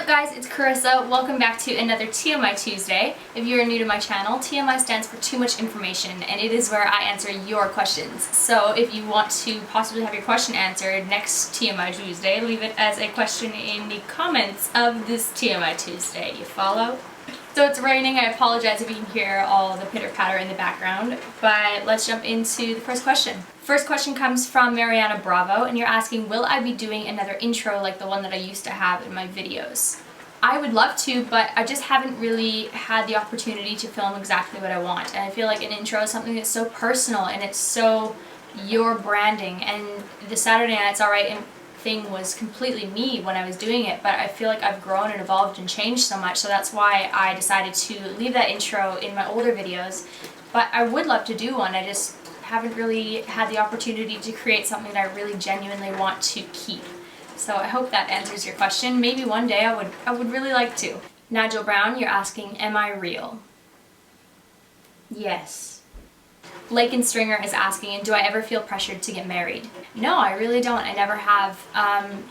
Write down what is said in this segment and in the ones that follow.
up guys, it's Karissa. Welcome back to another TMI Tuesday. If you are new to my channel, TMI stands for too much information, and it is where I answer your questions. So if you want to possibly have your question answered next TMI Tuesday, leave it as a question in the comments of this TMI Tuesday. You follow? So it's raining. I apologize if you can hear all the pitter-patter in the background, but let's jump into the first question. First question comes from Mariana Bravo, and you're asking, will I be doing another intro like the one that I used to have in my videos? I would love to, but I just haven't really had the opportunity to film exactly what I want. And I feel like an intro is something that's so personal and it's so your branding. And the Saturday Night's Alright thing was completely me when I was doing it, but I feel like I've grown and evolved and changed so much, so that's why I decided to leave that intro in my older videos. But I would love to do one, I just haven't really had the opportunity to create something that I really genuinely want to keep. So I hope that answers your question. Maybe one day I would really like to. Nigel Brown, you're asking, am I real? Yes. Lake and Stringer is asking, do I ever feel pressured to get married? No, I really don't. I never have.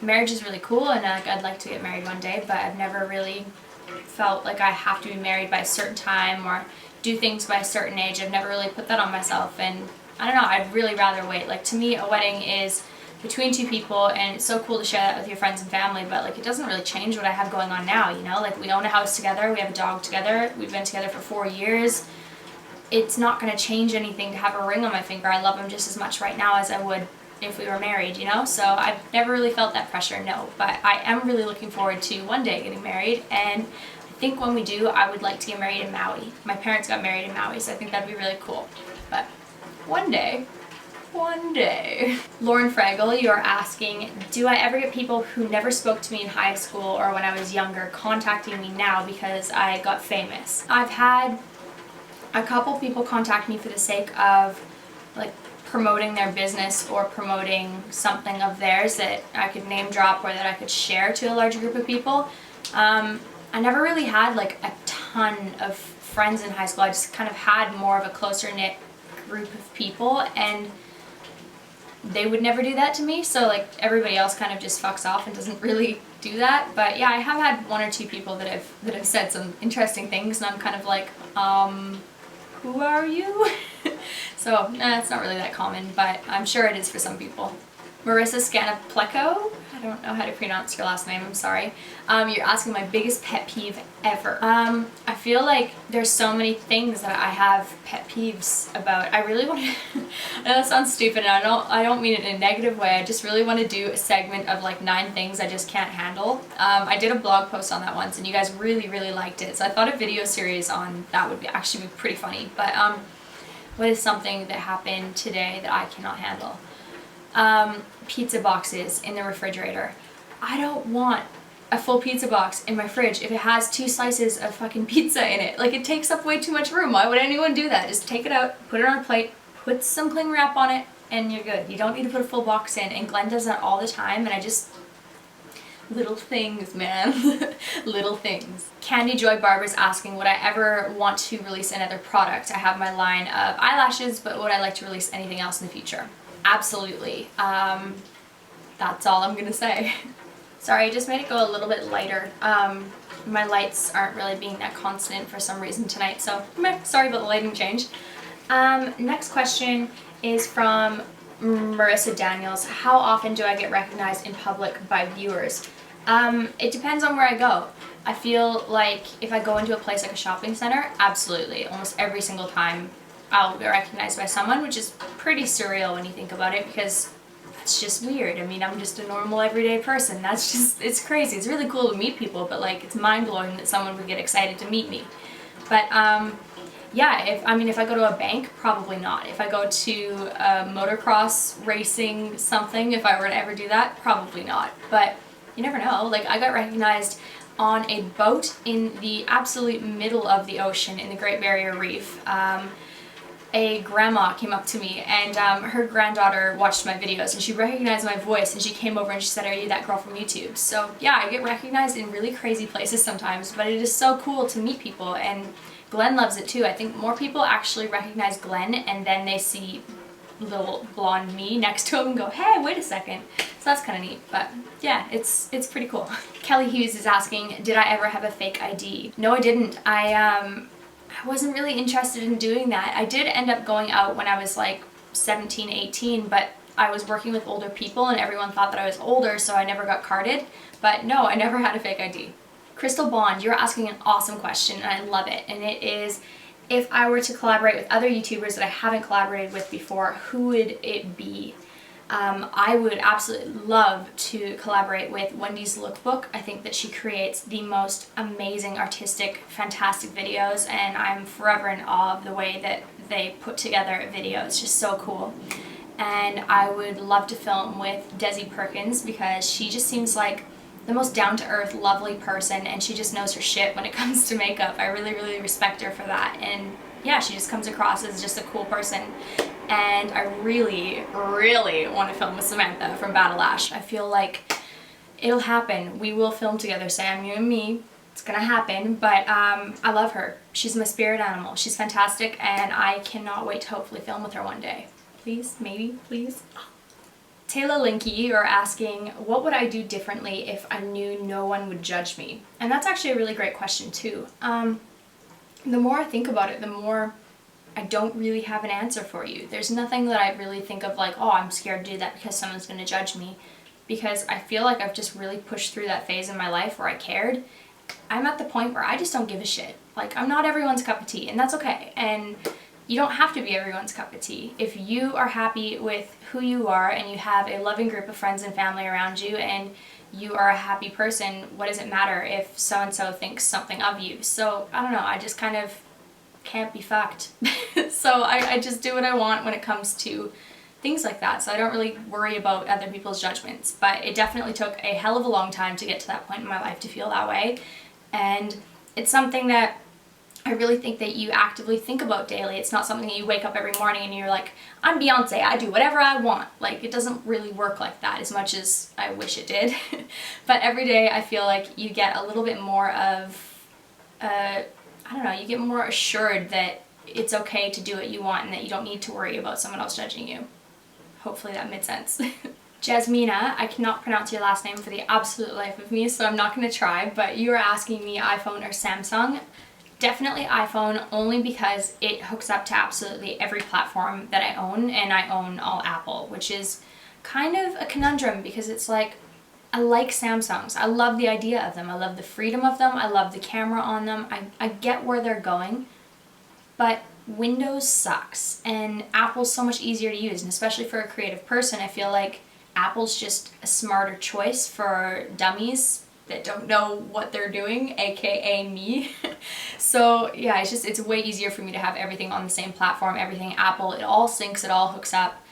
Marriage is really cool and I'd like to get married one day, but I've never really felt like I have to be married by a certain time or do things by a certain age. I've never really put that on myself, and I don't know, I'd really rather wait. Like, to me, a wedding is between two people, and it's so cool to share that with your friends and family, but like, it doesn't really change what I have going on now, you know? Like, we own a house together, we have a dog together, we've been together for 4 years. It's not going to change anything to have a ring on my finger. I love him just as much right now as I would if we were married, you know? So I've never really felt that pressure, no. But I am really looking forward to one day getting married, and I think when we do, I would like to get married in Maui. My parents got married in Maui, so I think that'd be really cool. But one day. One day. Lauren Fraggle, you're asking, do I ever get people who never spoke to me in high school or when I was younger contacting me now because I got famous? I've had a couple people contact me for the sake of like promoting their business or promoting something of theirs that I could name drop or that I could share to a larger group of people. I never really had like a ton of friends in high school. I just kind of had more of a closer knit group of people, and they would never do that to me, so like everybody else kind of just fucks off and doesn't really do that. But yeah, I have had one or two people that have said some interesting things, and I'm kind of like, who are you? So, it's not really that common, but I'm sure it is for some people. Marissa Scanapleco, I don't know how to pronounce your last name, I'm sorry. You're asking my biggest pet peeve ever. I feel like there's so many things that I have pet peeves about. I really want to, I know that sounds stupid, and I don't mean it in a negative way, I just really want to do a segment of like 9 things I just can't handle. I did a blog post on that once, and you guys really, really liked it, so I thought a video series on that would actually be pretty funny. But what is something that happened today that I cannot handle? Pizza boxes in the refrigerator. I don't want a full pizza box in my fridge if it has 2 slices of fucking pizza in it. Like, it takes up way too much room. Why would anyone do that? Just take it out, put it on a plate, put some cling wrap on it, and you're good. You don't need to put a full box in, and Glenn does that all the time, and I just... little things, man. Little things. Candy Joy Barber's asking, would I ever want to release another product? I have my line of eyelashes, but would I like to release anything else in the future? Absolutely. That's all I'm gonna say. Sorry, I just made it go a little bit lighter. My lights aren't really being that constant for some reason tonight, so sorry about the lighting change. Next question is from Marissa Daniels. How often do I get recognized in public by viewers? It depends on where I go. I feel like if I go into a place like a shopping center, absolutely. Almost every single time I'll be recognized by someone, which is pretty surreal when you think about it, because that's just weird. I mean, I'm just a normal everyday person. That's just, it's crazy. It's really cool to meet people, but like, it's mind-blowing that someone would get excited to meet me. But yeah, if I go to a bank, probably not. If I go to a motocross racing something, if I were to ever do that, probably not. But you never know. Like, I got recognized on a boat in the absolute middle of the ocean in the Great Barrier Reef. A grandma came up to me, and her granddaughter watched my videos, and she recognized my voice, and she came over and she said, "Are you that girl from YouTube?" So yeah, I get recognized in really crazy places sometimes, but it is so cool to meet people, and Glenn loves it too. I think more people actually recognize Glenn, and then they see little blonde me next to him and go, hey, wait a second. So that's kind of neat, but yeah, it's pretty cool. Kelly Hughes is asking, did I ever have a fake ID? No, I didn't. I wasn't really interested in doing that. I did end up going out when I was like 17, 18, but I was working with older people and everyone thought that I was older, so I never got carded. But no, I never had a fake ID. Crystal Bond, you're asking an awesome question and I love it. And it is, if I were to collaborate with other YouTubers that I haven't collaborated with before, who would it be? I would absolutely love to collaborate with Wendy's Lookbook. I think that she creates the most amazing, artistic, fantastic videos, and I'm forever in awe of the way that they put together a video. It's just so cool. And I would love to film with Desi Perkins because she just seems like the most down-to-earth, lovely person, and she just knows her shit when it comes to makeup. I really, really respect her for that. And yeah, she just comes across as just a cool person. And I really, really want to film with Samantha from Battle Ash. I feel like it'll happen. We will film together, Sam, you and me. It's gonna happen, but I love her. She's my spirit animal. She's fantastic, and I cannot wait to hopefully film with her one day. Please, maybe, please. Taylor Linky, you're asking, what would I do differently if I knew no one would judge me? And that's actually a really great question too. The more I think about it, the more I don't really have an answer for you. There's nothing that I really think of like, oh, I'm scared to do that because someone's going to judge me. Because I feel like I've just really pushed through that phase in my life where I cared. I'm at the point where I just don't give a shit. Like, I'm not everyone's cup of tea, and that's okay. And you don't have to be everyone's cup of tea. If you are happy with who you are and you have a loving group of friends and family around you and you are a happy person, what does it matter if so-and-so thinks something of you? So, I don't know, I just kind of can't be fucked. So I just do what I want when it comes to things like that. So I don't really worry about other people's judgments. But it definitely took a hell of a long time to get to that point in my life to feel that way. And it's something that I really think that you actively think about daily. It's not something that you wake up every morning and you're like, I'm Beyonce, I do whatever I want. Like, it doesn't really work like that as much as I wish it did. But every day I feel like you get a little bit more of, I don't know, you get more assured that it's okay to do what you want and that you don't need to worry about someone else judging you. Hopefully that made sense. Jasmina, I cannot pronounce your last name for the absolute life of me, so I'm not going to try, but you are asking me iPhone or Samsung. Definitely iPhone, only because it hooks up to absolutely every platform that I own, and I own all Apple, which is kind of a conundrum because it's like, I like Samsungs. I love the idea of them. I love the freedom of them. I love the camera on them. I get where they're going, but Windows sucks, and Apple's so much easier to use, and especially for a creative person, I feel like Apple's just a smarter choice for dummies that don't know what they're doing, aka me. So yeah, it's way easier for me to have everything on the same platform, everything Apple, it all syncs, it all hooks up.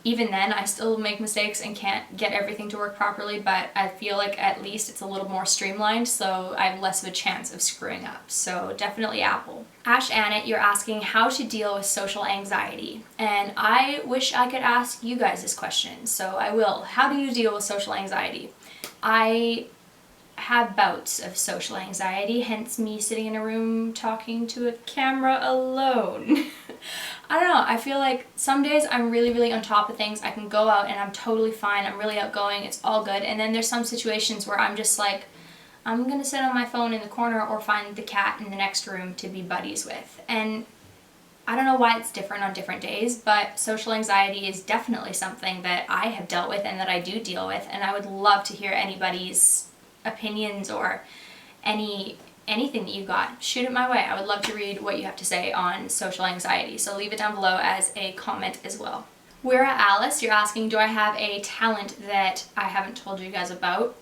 Even then, I still make mistakes and can't get everything to work properly, but I feel like at least it's a little more streamlined, so I have less of a chance of screwing up. So definitely Apple. Ash Annett, you're asking how to deal with social anxiety. And I wish I could ask you guys this question, so I will. How do you deal with social anxiety? I have bouts of social anxiety, hence me sitting in a room talking to a camera alone. I don't know, I feel like some days I'm really, really on top of things. I can go out and I'm totally fine, I'm really outgoing, it's all good. And then there's some situations where I'm just like, I'm gonna sit on my phone in the corner or find the cat in the next room to be buddies with. And I don't know why it's different on different days, but social anxiety is definitely something that I have dealt with and that I do deal with, and I would love to hear anybody's opinions or anything that you got. Shoot it my way. I would love to read what you have to say on social anxiety, so leave it down below as a comment as well. Wira Alice, you're asking, do I have a talent that I haven't told you guys about?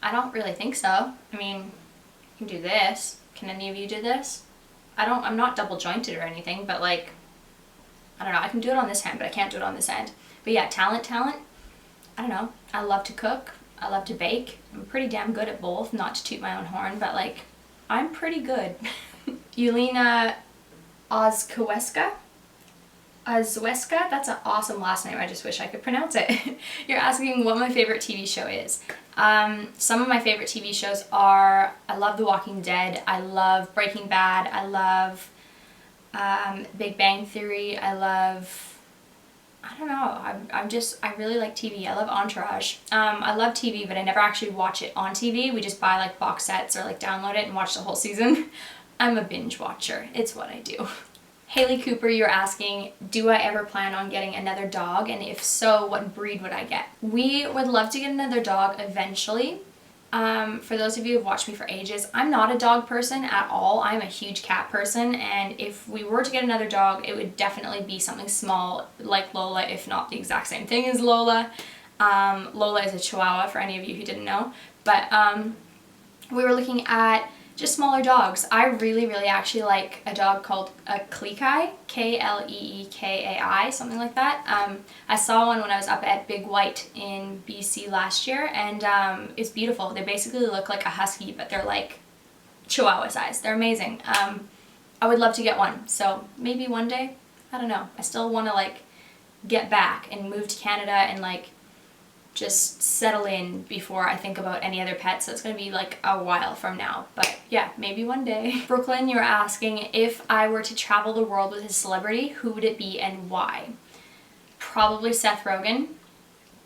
I don't really think so. I mean, you can do this. Can any of you do this? I'm not double jointed or anything, but like, I don't know, I can do it on this hand, but I can't do it on this end. But yeah, talent, I don't know. I love to cook. I love to bake. I'm pretty damn good at both, not to toot my own horn, but like, I'm pretty good. Yulina Ozkweska? That's an awesome last name. I just wish I could pronounce it. You're asking what my favorite TV show is. Some of my favorite TV shows are, I love The Walking Dead, I love Breaking Bad, I love Big Bang Theory, I love I don't know. I really like TV. I love Entourage. I love TV, but I never actually watch it on TV. We just buy like box sets or like download it and watch the whole season. I'm a binge watcher. It's what I do. Haley Cooper, you're asking, do I ever plan on getting another dog? And if so, what breed would I get? We would love to get another dog eventually. For those of you who have watched me for ages, I'm not a dog person at all. I'm a huge cat person, and if we were to get another dog, it would definitely be something small like Lola, if not the exact same thing as Lola. Lola is a Chihuahua, for any of you who didn't know. But we were looking at just smaller dogs. I really actually like a dog called a Kleekai, K-L-E-E-K-A-I, something like that. I saw one when I was up at Big White in BC last year, and it's beautiful. They basically look like a husky, but they're like Chihuahua size. They're amazing. I would love to get one, so maybe one day. I don't know. I still want to like get back and move to Canada and like just settle in before I think about any other pets. So it's going to be like a while from now, but yeah, maybe one day. Brooklyn, you're asking, if I were to travel the world with a celebrity, who would it be and why? Probably Seth Rogen.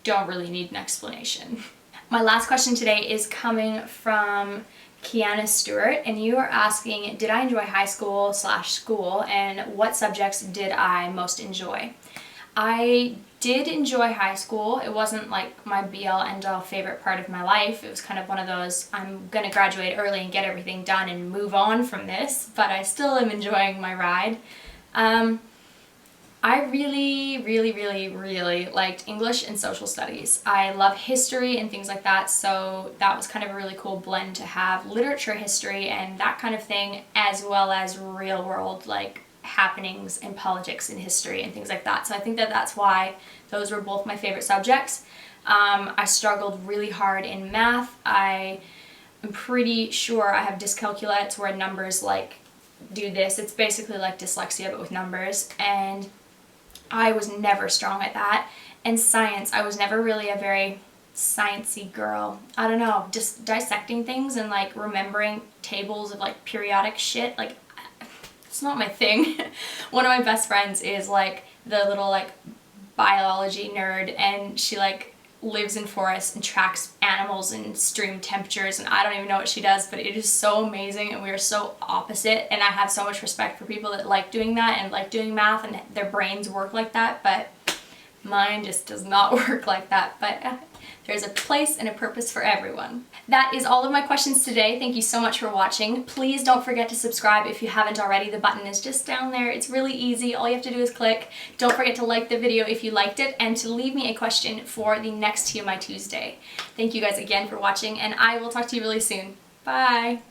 Don't really need an explanation. My last question today is coming from Kiana Stewart, and you are asking, did I enjoy high school/school, and what subjects did I most enjoy? I did enjoy high school. It wasn't like my be-all end-all favorite part of my life. It was kind of one of those, I'm gonna graduate early and get everything done and move on from this, but I still am enjoying my ride. I really liked English and social studies. I love history and things like that, so that was kind of a really cool blend to have literature, history, and that kind of thing, as well as real world like happenings in politics and history and things like that. So I think that that's why those were both my favorite subjects. I struggled really hard in math. I am pretty sure I have dyscalculia. It's where numbers like do this. It's basically like dyslexia but with numbers, and I was never strong at that. And science, I was never really a very sciencey girl. I don't know, just dissecting things and like remembering tables of like periodic shit, like it's not my thing. One of my best friends is like the little like biology nerd, and she like lives in forests and tracks animals and stream temperatures, and I don't even know what she does, but it is so amazing, and we are so opposite, and I have so much respect for people that like doing that and like doing math and their brains work like that, but mine just does not work like that. But there's a place and a purpose for everyone. That is all of my questions today. Thank you so much for watching. Please don't forget to subscribe if you haven't already. The button is just down there. It's really easy. All you have to do is click. Don't forget to like the video if you liked it, and to leave me a question for the next TMI Tuesday. Thank you guys again for watching, and I will talk to you really soon. Bye!